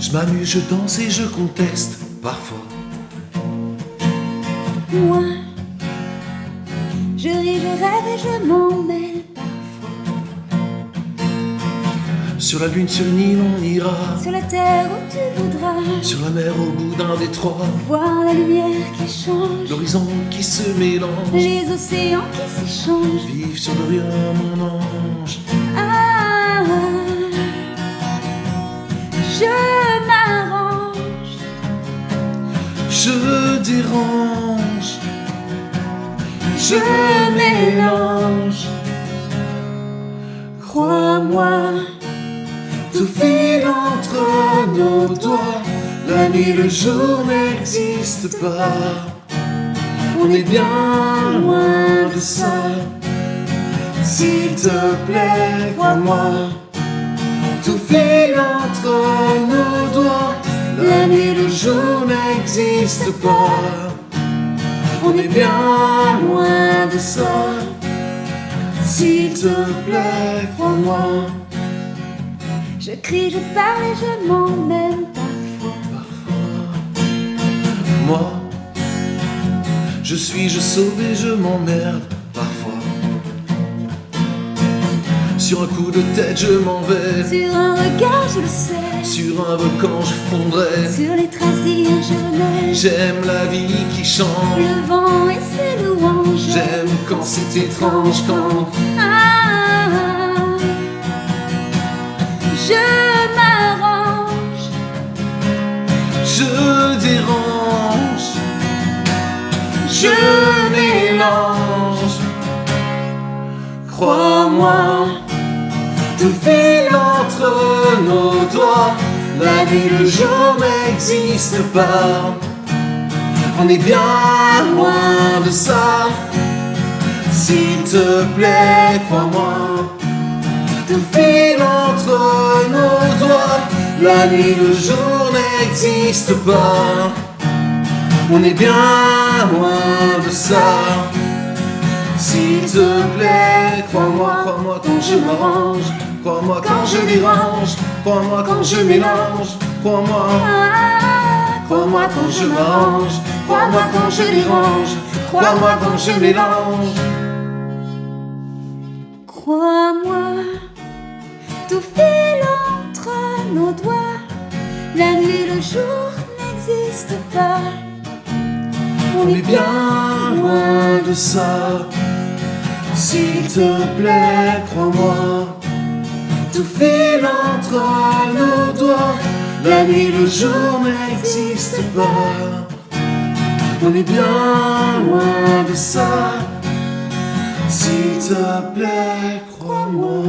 Je m'amuse, je danse et je conteste parfois. Moi, je ris, je rêve et je m'en mêle parfois. Sur la lune, sur le Nil, on ira. Sur la terre où tu voudras, Sur la mer, au bout d'un détroit. voir la lumière qui change, L'horizon qui se mélange. les océans qui s'échangent. Vive sur le rien, mon ange. Ah, je m'arrange, Je dérange. je mélange. Crois-moi, Tout file entre nos doigts. La nuit, le jour n'existe pas. On est bien loin de ça. S'il te plaît, crois-moi. Tout file entre nos doigts. La nuit, le jour n'existe pas. On est bien loin de ça. S'il te plaît, crois-moi. je crie, je parle et je m'en mêle parfois. Moi, je suis, je sauve et je m'emmerde parfois. Sur un coup de tête, je m'en vais. Sur un regard, je le sais, Sur un volcan, je fondrai. sur les traces d'hier, je relève. J'aime la vie qui change. Le vent et ses louanges. J'aime quand c'est étrange, quand Ah, je m'arrange, je dérange. Je mélange. Crois-moi, tout file entre nos doigts. La nuit, le jour n'existe pas. On est bien loin de ça. S'il te plaît, crois-moi. Tout file entre nos doigts. La nuit, le jour n'existe pas. On est bien loin de ça. S'il te plaît, crois-moi, crois-moi quand je m'arrange. Crois-moi quand je dérange. Crois-moi quand je mélange. Crois-moi, ah, crois-moi quand je m'arrange. Crois-moi quand je dérange. Crois-moi quand je mélange. crois-moi, tout file entre nos doigts. La nuit, le jour n'existe pas. On est bien loin de ça. S'il te plaît, crois-moi. Tout file entre nos doigts. La nuit, le jour n'existe pas. On est bien loin de ça. S'il te plaît, crois-moi.